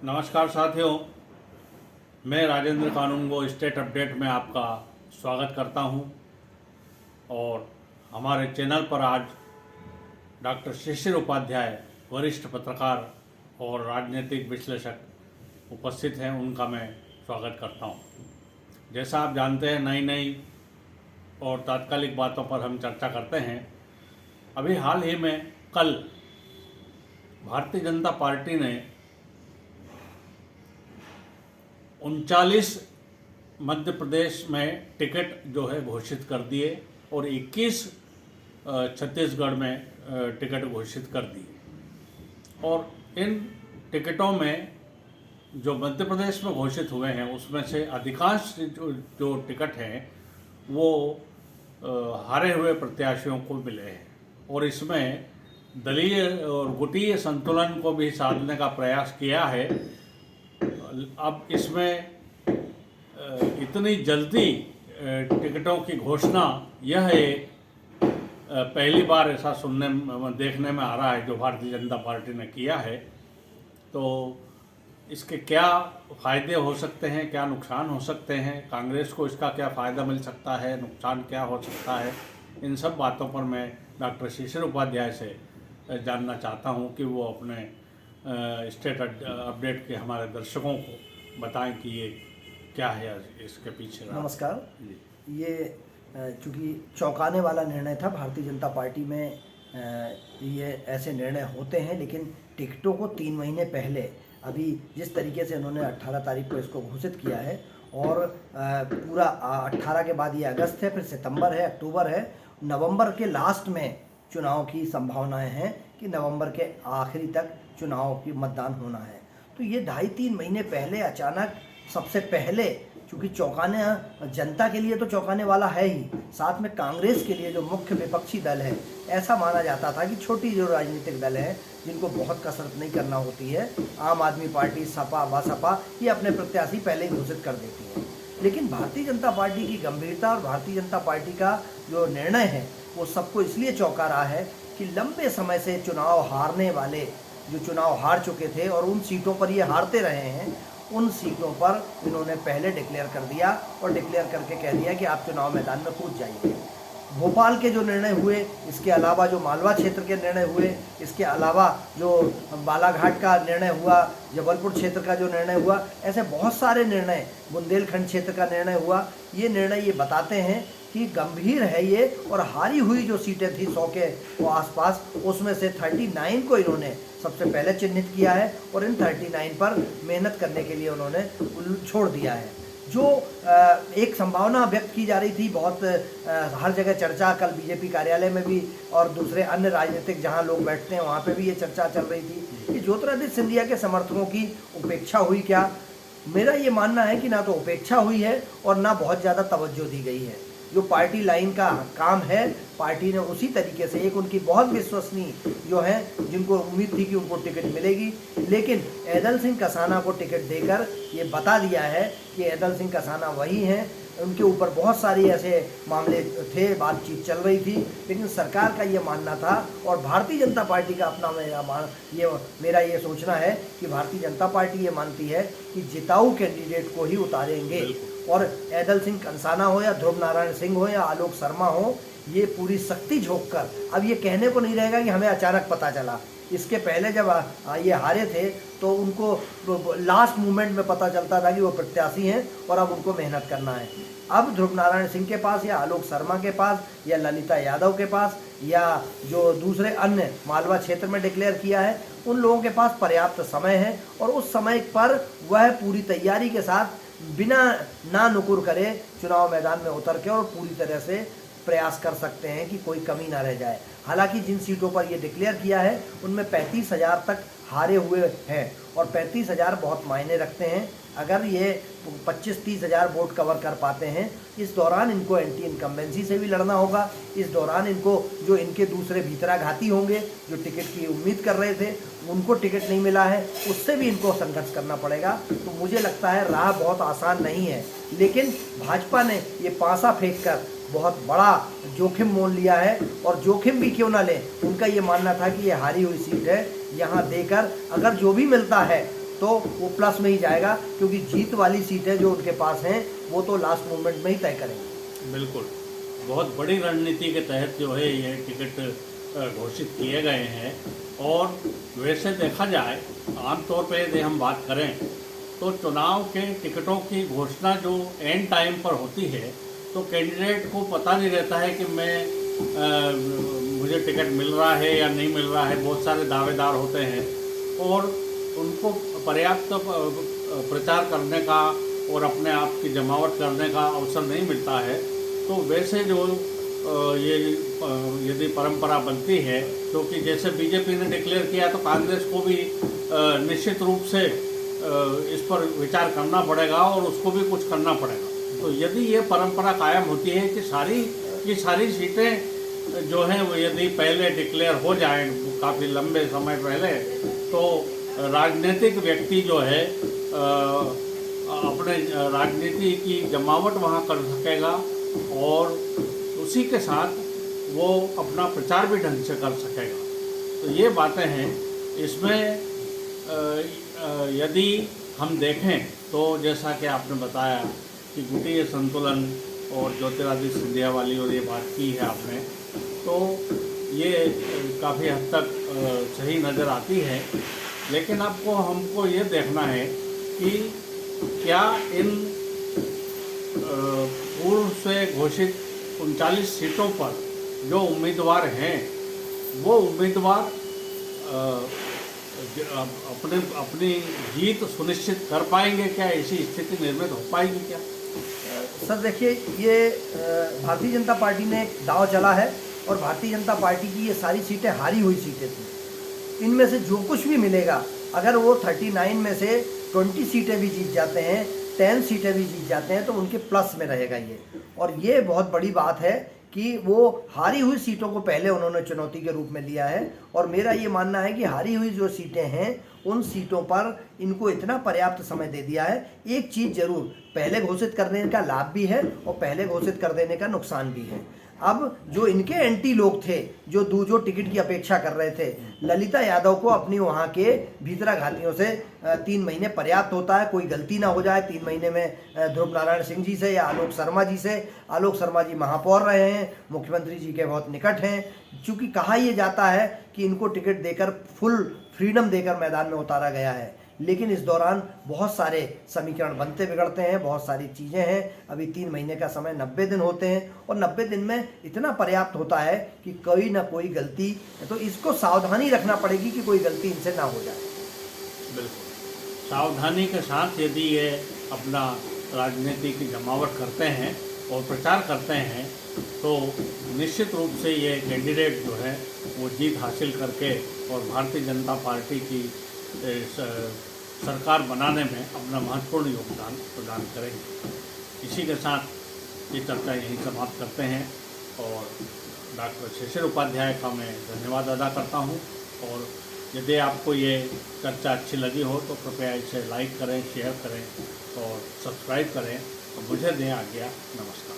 नमस्कार साथियों, मैं राजेंद्र कानूनगो स्टेट अपडेट में आपका स्वागत करता हूं। और हमारे चैनल पर आज डॉक्टर शिशिर उपाध्याय, वरिष्ठ पत्रकार और राजनीतिक विश्लेषक उपस्थित हैं, उनका मैं स्वागत करता हूं। जैसा आप जानते हैं, नई नई और तात्कालिक बातों पर हम चर्चा करते हैं। अभी हाल ही में कल भारतीय जनता पार्टी ने 39 मध्य प्रदेश में टिकट जो है घोषित कर दिए और 21 छत्तीसगढ़ में टिकट घोषित कर दिए। और इन टिकटों में जो मध्य प्रदेश में घोषित हुए हैं उसमें से अधिकांश जो टिकट हैं वो हारे हुए प्रत्याशियों को मिले हैं। और इसमें दलीय और गुटीय संतुलन को भी साधने का प्रयास किया है। अब इसमें इतनी जल्दी टिकटों की घोषणा, यह एक पहली बार ऐसा देखने में आ रहा है जो भारतीय जनता पार्टी ने किया है। तो इसके क्या फ़ायदे हो सकते हैं, क्या नुकसान हो सकते हैं, कांग्रेस को इसका क्या फ़ायदा मिल सकता है, नुकसान क्या हो सकता है, इन सब बातों पर मैं डॉक्टर शिशिर उपाध्याय से जानना चाहता हूं कि वो अपने स्टेट अपडेट के हमारे दर्शकों को बताएं कि ये क्या है इसके पीछे। नमस्कार। ये चूँकि चौंकाने वाला निर्णय था भारतीय जनता पार्टी में। ये ऐसे निर्णय होते हैं, लेकिन टिकटों को 3 महीने पहले, अभी जिस तरीके से उन्होंने 18 तारीख को इसको घोषित किया है और पूरा 18 के बाद ये अगस्त है, फिर सितंबर है, अक्टूबर है, नवंबर के लास्ट में चुनाव की संभावनाएं हैं कि नवंबर के आखिरी तक चुनाव की मतदान होना है। तो ये 2.5-3 महीने पहले अचानक, सबसे पहले, चूँकि चौंकाने जनता के लिए तो चौंकाने वाला है ही, साथ में कांग्रेस के लिए जो मुख्य विपक्षी दल है, ऐसा माना जाता था कि छोटी जो राजनीतिक दल हैं जिनको बहुत कसरत नहीं करना होती है, आम आदमी पार्टी, सपा, बसपा, ये अपने प्रत्याशी पहले ही घोषित कर देती हैं। लेकिन भारतीय जनता पार्टी की गंभीरता और भारतीय जनता पार्टी का जो निर्णय है वो सबको इसलिए चौंका रहा है कि लंबे समय से चुनाव हारने वाले, जो चुनाव हार चुके थे और उन सीटों पर ये हारते रहे हैं, उन सीटों पर इन्होंने पहले डिक्लेयर कर दिया और डिक्लेयर करके कह दिया कि आप चुनाव मैदान में कूद जाइए। भोपाल के जो निर्णय हुए, इसके अलावा जो मालवा क्षेत्र के निर्णय हुए, इसके अलावा जो बालाघाट का निर्णय हुआ, जबलपुर क्षेत्र का जो निर्णय हुआ, ऐसे बहुत सारे निर्णय, बुंदेलखंड क्षेत्र का निर्णय हुआ। ये निर्णय ये बताते हैं कि गंभीर है ये। और हारी हुई जो सीटें थी 100 के वो आसपास, उसमें से 39 को इन्होंने सबसे पहले चिन्हित किया है और इन 39 पर मेहनत करने के लिए उन्होंने छोड़ दिया है। जो एक संभावना व्यक्त की जा रही थी, बहुत हर जगह चर्चा, कल बीजेपी कार्यालय में भी और दूसरे अन्य राजनीतिक जहां लोग बैठते हैं वहां पे भी ये चर्चा चल रही थी कि ज्योतिरादित्य सिंधिया के समर्थकों की उपेक्षा हुई क्या। मेरा ये मानना है कि ना तो उपेक्षा हुई है और ना बहुत ज़्यादा तवज्जो दी गई है। जो पार्टी लाइन का काम है, पार्टी ने उसी तरीके से, एक उनकी बहुत विश्वसनीय जो है, जिनको उम्मीद थी कि उनको टिकट मिलेगी, लेकिन ऐदल सिंह कसाना को टिकट देकर ये बता दिया है कि ऐदल सिंह कसाना वही हैं। उनके ऊपर बहुत सारी ऐसे मामले थे, बातचीत चल रही थी, लेकिन सरकार का ये मानना था और भारतीय जनता पार्टी का अपना मेरा ये सोचना है कि भारतीय जनता पार्टी ये मानती है कि जिताऊ कैंडिडेट को ही उतारेंगे। और ऐदल सिंह कंसाना हो या ध्रुव नारायण सिंह हो या आलोक शर्मा हो, ये पूरी शक्ति झोंक कर, अब ये कहने को नहीं रहेगा कि हमें अचानक पता चला। इसके पहले जब ये हारे थे तो उनको लास्ट मोमेंट में पता चलता था कि वो प्रत्याशी हैं और अब उनको मेहनत करना है। अब ध्रुव नारायण सिंह के पास या आलोक शर्मा के पास या ललिता यादव के पास या जो दूसरे अन्य मालवा क्षेत्र में डिक्लेयर किया है, उन लोगों के पास पर्याप्त समय है और उस समय पर वह पूरी तैयारी के साथ बिना ना नुकुर करे चुनाव मैदान में उतर के और पूरी तरह से प्रयास कर सकते हैं कि कोई कमी ना रह जाए। हालांकि जिन सीटों पर ये डिक्लेयर किया है उनमें 35,000 तक हारे हुए हैं और 35,000 बहुत मायने रखते हैं। अगर ये 25-30 हज़ार वोट कवर कर पाते हैं, इस दौरान इनको एंटी इनकम्बेंसी से भी लड़ना होगा। इस दौरान इनको जो इनके दूसरे भीतराघाती होंगे, जो टिकट की उम्मीद कर रहे थे, उनको टिकट नहीं मिला है, उससे भी इनको संघर्ष करना पड़ेगा। तो मुझे लगता है राह बहुत आसान नहीं है, लेकिन भाजपा ने ये पासा फेंक कर बहुत बड़ा जोखिम मोल लिया है। और जोखिम भी क्यों ना लें, उनका ये मानना था कि ये हारी हुई सीट है, यहाँ देकर अगर जो भी मिलता है तो वो प्लस में ही जाएगा, क्योंकि जीत वाली सीटें जो उनके पास हैं वो तो लास्ट मोमेंट में ही तय करेंगे। बिल्कुल, बहुत बड़ी रणनीति के तहत जो है ये टिकट घोषित किए गए हैं। और वैसे देखा जाए, आमतौर पे यदि हम बात करें तो चुनाव के टिकटों की घोषणा जो एंड टाइम पर होती है तो कैंडिडेट को पता नहीं रहता है कि मुझे टिकट मिल रहा है या नहीं मिल रहा है। बहुत सारे दावेदार होते हैं और उनको पर्याप्त प्रचार करने का और अपने आप की जमावट करने का अवसर नहीं मिलता है। तो वैसे जो ये यदि परंपरा बनती है, क्योंकि जैसे बीजेपी ने डिक्लेयर किया तो कांग्रेस को भी निश्चित रूप से इस पर विचार करना पड़ेगा और उसको भी कुछ करना पड़ेगा। तो यदि ये परंपरा कायम होती है कि सारी सीटें जो हैं वो यदि पहले डिक्लेयर हो जाएं काफ़ी लंबे समय पहले, तो राजनीतिक व्यक्ति जो है अपने राजनीति की जमावट वहाँ कर सकेगा और उसी के साथ वो अपना प्रचार भी ढंग से कर सकेगा। तो ये बातें हैं। इसमें यदि हम देखें तो जैसा कि आपने बताया कि गुटीय संतुलन और ज्योतिरादित्य सिंधिया वाली और ये बात की है आपने, तो ये काफ़ी हद तक सही नज़र आती है। लेकिन आपको हमको ये देखना है कि क्या इन पूर्व से घोषित 39 सीटों पर जो उम्मीदवार हैं वो उम्मीदवार अपनी जीत सुनिश्चित कर पाएंगे? क्या ऐसी स्थिति निर्मित हो पाएगी क्या? सर देखिए, ये भारतीय जनता पार्टी ने एक दांव चला है और भारतीय जनता पार्टी की ये सारी सीटें हारी हुई सीटें थी। इनमें से जो कुछ भी मिलेगा, अगर वो 39 में से 20 सीटें भी जीत जाते हैं, 10 सीटें भी जीत जाते हैं, तो उनके प्लस में रहेगा ये। और ये बहुत बड़ी बात है कि वो हारी हुई सीटों को पहले उन्होंने चुनौती के रूप में लिया है। और मेरा ये मानना है कि हारी हुई जो सीटें हैं उन सीटों पर इनको इतना पर्याप्त समय दे दिया है। एक चीज़ जरूर, पहले घोषित कर देने का लाभ भी है और पहले घोषित कर देने का नुकसान भी है। अब जो इनके एंटी लोग थे, जो टिकट की अपेक्षा कर रहे थे, ललिता यादव को अपनी वहाँ के भीतरा घातियों से 3 महीने पर्याप्त होता है, कोई गलती ना हो जाए 3 महीने में ध्रुव नारायण सिंह जी से या आलोक शर्मा जी से। आलोक शर्मा जी महापौर रहे हैं, मुख्यमंत्री जी के बहुत निकट हैं। चूँकि कहा यह जाता है कि इनको टिकट देकर फुल फ्रीडम देकर मैदान में उतारा गया है, लेकिन इस दौरान बहुत सारे समीकरण बनते बिगड़ते हैं, बहुत सारी चीज़ें हैं। अभी 3 महीने का समय 90 दिन होते हैं और 90 दिन में इतना पर्याप्त होता है कि कोई ना कोई गलती, तो इसको सावधानी रखना पड़ेगी कि कोई गलती इनसे ना हो जाए। बिल्कुल सावधानी के साथ यदि ये अपना राजनीति की जमावट करते हैं और प्रचार करते हैं तो निश्चित रूप से ये कैंडिडेट जो है वो जीत हासिल करके और भारतीय जनता पार्टी की सरकार बनाने में अपना महत्वपूर्ण योगदान प्रदान करेंगे। इसी के साथ ये चर्चा यहीं समाप्त करते हैं और डॉक्टर शिशिर उपाध्याय का मैं धन्यवाद अदा करता हूं। और यदि आपको ये चर्चा अच्छी लगी हो तो कृपया इसे लाइक करें, शेयर करें और सब्सक्राइब करें। तो मुझे दें आज्ञा। नमस्कार।